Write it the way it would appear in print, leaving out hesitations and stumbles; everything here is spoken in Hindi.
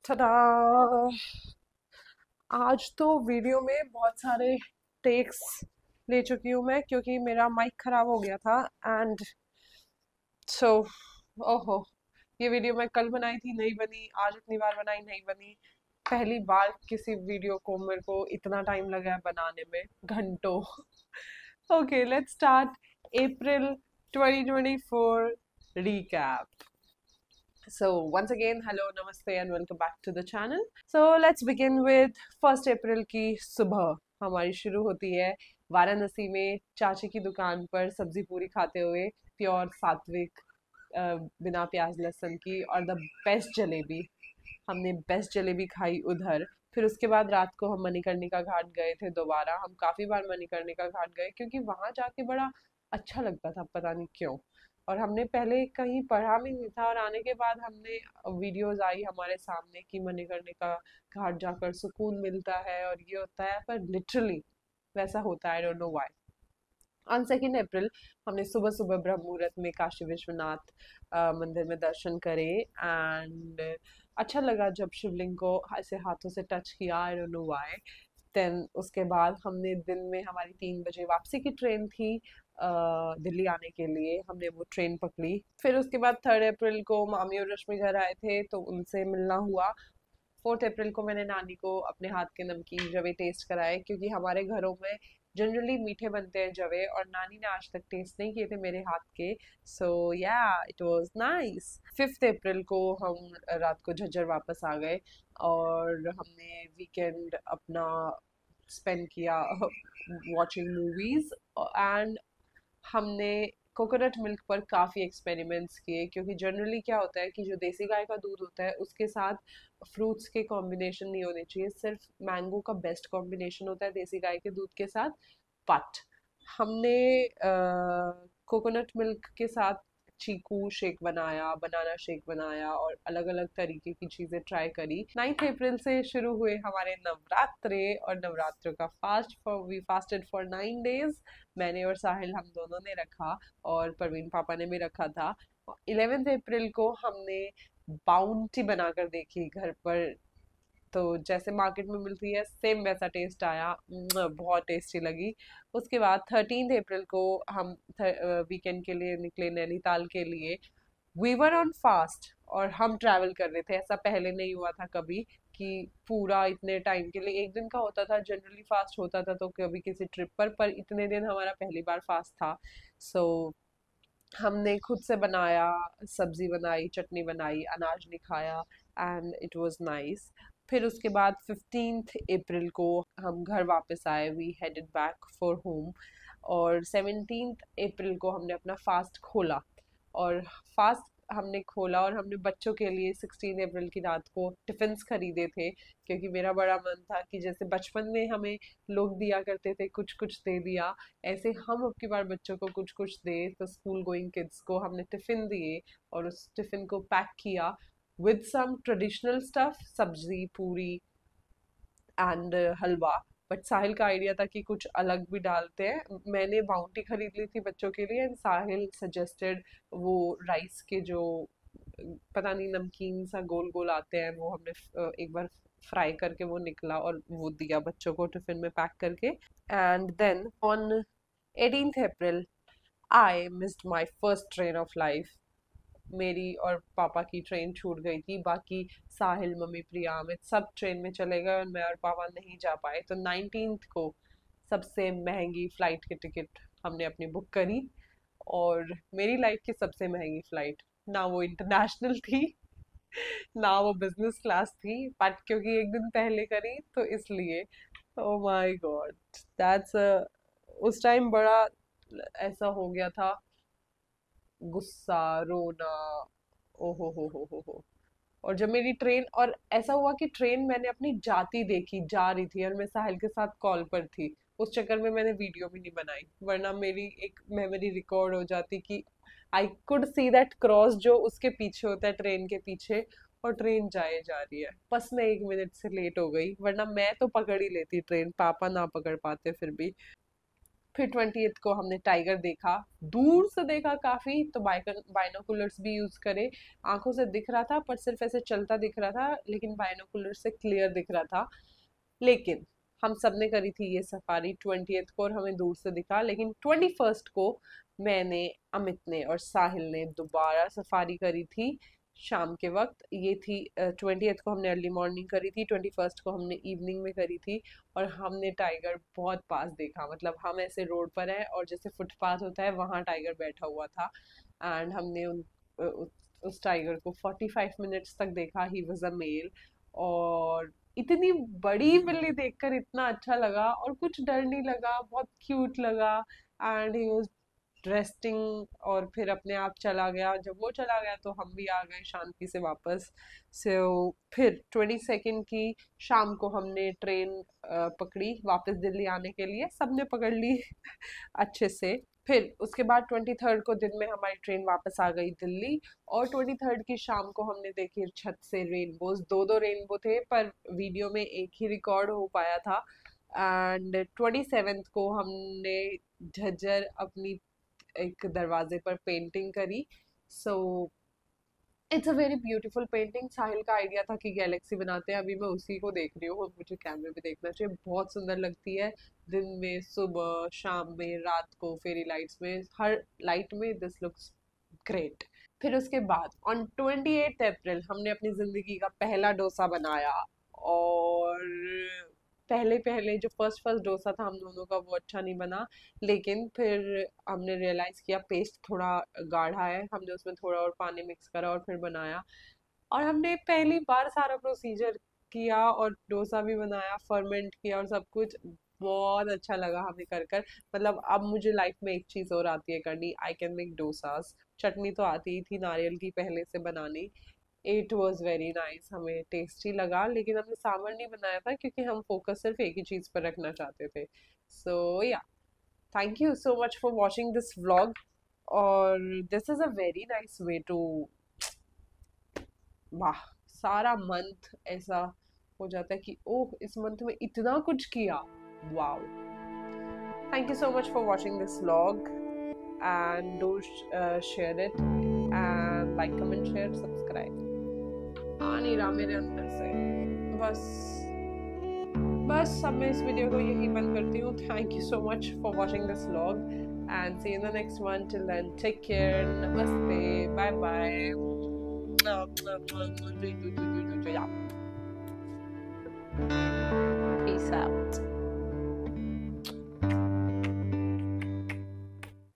tada! आज तो वीडियो में बहुत सारे टेक्स ले चुकी हूँ मैं क्योंकि मेरा माइक खराब हो गया था एंड सो ओहो, ये वीडियो मैं कल बनाई थी, नहीं बनी। आज इतनी बार बनाई, नहीं बनी। पहली बार किसी वीडियो को मेरे को इतना टाइम लगा है बनाने में, घंटों। Okay, let's start. April 2024 recap. So once again, hello, namaste and welcome back to the channel. So let's begin with 1 अप्रैल की सुबह हमारी शुरू होती है वाराणसी में चाची की दुकान पर सब्जी पूरी खाते हुए, प्योर सात्विक, बिना प्याज लहसुन की, और द बेस्ट जलेबी। हमने बेस्ट जलेबी खाई उधर। फिर उसके बाद रात को हम मणिकर्णिका घाट गए थे दोबारा। हम काफ़ी बार मणिकर्णिका घाट गए क्योंकि वहाँ जाके बड़ा अच्छा लगता था, पता नहीं क्यों। और हमने पहले कहीं पढ़ा भी नहीं था, और आने के बाद हमने वीडियोस आई हमारे सामने कि मणिकर्णिका घाट जाकर सुकून मिलता है और ये होता है, पर लिटरली वैसा होता है। आई डोंट नो व्हाई। ऑन 2 अप्रैल हमने सुबह सुबह ब्रह्म मुहूर्त में काशी विश्वनाथ मंदिर में दर्शन करे एंड अच्छा लगा जब शिवलिंग को ऐसे हाथों से टच किया। I don't know why. Then उसके बाद हमने दिन में, हमारी 3 बजे वापसी की ट्रेन थी दिल्ली आने के लिए, हमने वो ट्रेन पकड़ी। फिर उसके बाद 3 अप्रैल को मामी और रश्मि घर आए थे तो उनसे मिलना हुआ। 4 अप्रैल को मैंने नानी को अपने हाथ के नमकीन जवे टेस्ट कराए क्योंकि हमारे घरों में जनरली मीठे बनते हैं जवे, और नानी ने आज तक टेस्ट नहीं किए थे मेरे हाथ के। सो या, इट वाज नाइस। 5 अप्रैल को हम रात को झज्जर वापस आ गए और हमने वीकेंड अपना स्पेंड किया वॉचिंग मूवीज। एंड हमने कोकोनट मिल्क पर काफ़ी एक्सपेरिमेंट्स किए क्योंकि जनरली क्या होता है कि जो देसी गाय का दूध होता है उसके साथ फ्रूट्स के कॉम्बिनेशन नहीं होने चाहिए, सिर्फ मैंगो का बेस्ट कॉम्बिनेशन होता है देसी गाय के दूध के साथ। बट हमने कोकोनट मिल्क के साथ चीकू शेक बनाया, बनाना शेक बनाया, और अलग अलग तरीके की चीज़ें ट्राई करी। 9 अप्रैल से शुरू हुए हमारे नवरात्रे, और नवरात्रों का fast for we fasted for 9 days। मैंने और साहिल, हम दोनों ने रखा, और परवीन पापा ने भी रखा था। 11 अप्रैल को हमने बाउंटी बनाकर देखी घर पर। तो जैसे मार्केट में मिलती है सेम वैसा टेस्ट आया, बहुत टेस्टी लगी। उसके बाद 13 अप्रैल को हम वीकेंड के लिए निकले नैनीताल के लिए। वी वर ऑन फास्ट और हम ट्रैवल कर रहे थे, ऐसा पहले नहीं हुआ था कभी कि पूरा इतने टाइम के लिए। एक दिन का होता था, जनरली फास्ट होता था तो कभी किसी ट्रिप पर इतने दिन हमारा पहली बार फास्ट था। सो हमने खुद से बनाया, सब्जी बनाई, चटनी बनाई, अनाज नहीं खाया, एंड इट वाज नाइस। फिर उसके बाद 15 अप्रैल को हम घर वापस आए, we headed back for home. और 17 अप्रैल को हमने अपना फास्ट खोला, और फास्ट हमने खोला और हमने बच्चों के लिए 16 अप्रैल की रात को टिफिन्स खरीदे थे क्योंकि मेरा बड़ा मन था कि जैसे बचपन में हमें लोग दिया करते थे, कुछ कुछ दे दिया, ऐसे हम अब की बार बच्चों को कुछ कुछ दे। तो स्कूल गोइंग किड्स को हमने टिफिन दिए और उस टिफिन को पैक किया विद सम ट्रेडिशनल स्टफ, सब्जी, पूरी एंड हलवा। बट साहिल का आइडिया था कि कुछ अलग भी डालते हैं। मैंने बाउंटी खरीद ली थी बच्चों के लिए, एंड साहिल सजेस्टेड वो राइस के जो पता नहीं नमकीन सा गोल गोल आते हैं, वो हमने एक बार फ्राई करके वो निकला और वो दिया बच्चों को टिफिन में पैक करके। And then on 18 April I missed my first train of life. मेरी और पापा की ट्रेन छूट गई थी, बाकी साहिल, मम्मी, प्रिया, अमित सब ट्रेन में चले गए और मैं और पापा नहीं जा पाए। तो 19th को सबसे महंगी फ्लाइट की टिकट हमने अपनी बुक करी, और मेरी लाइफ की सबसे महंगी फ्लाइट। ना वो इंटरनेशनल थी ना वो बिजनेस क्लास थी, बट क्योंकि एक दिन पहले करी तो इसलिए। ओ माय गॉड, दैट्स उस टाइम बड़ा ऐसा हो गया था, गुस्सा, रोना, ओहो हो। और जब मेरी ट्रेन, और ऐसा हुआ कि ट्रेन मैंने अपनी जाती देखी, जा रही थी और मैं साहिल के साथ कॉल पर थी। उस चक्कर में मैंने वीडियो भी नहीं बनाई, वरना मेरी एक मेमोरी रिकॉर्ड हो जाती कि I could see that cross जो उसके पीछे होता है, ट्रेन के पीछे, और ट्रेन जाए जा रही है। बस मैं 1 मिनट से लेट हो गई, वरना मैं तो पकड़ ही लेती ट्रेन, पापा ना पकड़ पाते फिर भी। फिर 20th को हमने टाइगर देखा, दूर से देखा काफी, तो बाइनोकुलर्स भी यूज करे। आंखों से दिख रहा था पर सिर्फ ऐसे चलता दिख रहा था, लेकिन बाइनोकुलर से क्लियर दिख रहा था। लेकिन हम सब ने करी थी ये सफारी 20th को और हमें दूर से दिखा। लेकिन 21st को मैंने, अमित ने और साहिल ने दोबारा सफारी करी थी शाम के वक्त। ये थी 20th को हमने अर्ली मॉर्निंग करी थी, 21st को हमने इवनिंग में करी थी। और हमने टाइगर बहुत पास देखा, मतलब हम ऐसे रोड पर हैं और जैसे फुटपाथ होता है वहाँ टाइगर बैठा हुआ था। एंड हमने उस टाइगर को 45 मिनट्स तक देखा। He was a mail. और इतनी बड़ी बिल्ली देखकर इतना अच्छा लगा और कुछ डर नहीं लगा, बहुत क्यूट लगा। एंड ही वाज रेस्टिंग और फिर अपने आप चला गया। जब वो चला गया तो हम भी आ गए शांति से वापस। फिर 22nd की शाम को हमने ट्रेन पकड़ी वापस दिल्ली आने के लिए, सबने पकड़ ली अच्छे से। फिर उसके बाद 23rd को दिन में हमारी ट्रेन वापस आ गई दिल्ली। और 23rd की शाम को हमने देखी छत से रेनबोज, दो रेनबो थे पर वीडियो में एक ही रिकॉर्ड हो पाया था। एंड 27th को हमने झज्जर अपनी एक दरवाजे पर पेंटिंग करी। So it's a very beautiful painting. Sahil का आइडिया था कि गैलेक्सी बनाते हैं, अभी मैं उसी को देख रही हूँ। मुझे कैमरे में देखना चाहिए, बहुत सुंदर लगती है। दिन में, सुबह, शाम में, रात को, फेरी लाइट्स में, हर लाइट में दिस लुक्स ग्रेट। फिर उसके बाद ऑन 28 अप्रैल हमने अपनी जिंदगी का पहला डोसा बनाया। और पहले पहले जो फर्स्ट फर्स्ट डोसा था हम दोनों का वो अच्छा नहीं बना। लेकिन फिर हमने रियलाइज किया पेस्ट थोड़ा गाढ़ा है, हमने उसमें थोड़ा और पानी मिक्स करा और फिर बनाया। और हमने पहली बार सारा प्रोसीजर किया और डोसा भी बनाया, फर्मेंट किया और सब कुछ। बहुत अच्छा लगा हमें कर कर। मतलब अब मुझे लाइफ में एक चीज और आती है करनी, आई कैन मेक डोसास। चटनी तो आती ही थी नारियल की पहले से बनानी। इट वॉज वेरी नाइस, हमें टेस्टी लगा। लेकिन हमने सांभर नहीं बनाया था क्योंकि हम फोकस सिर्फ एक ही चीज पर रखना चाहते थे। So yeah, thank you so much for watching this vlog. और this is a very nice way to, वाह, सारा मंथ ऐसा हो जाता है कि ओह इस मंथ में इतना कुछ किया। Wow, thank you so much for watching this vlog and do share it and like comment share subscribe. आ नहीं रहा मेरे अंदर से, बस बस अब मैं इस वीडियो को यही बंद करती हूँ। Thank you so much for watching this vlog and see you in the next one. Till then take care, नमस्ते, बाय बाय, peace out.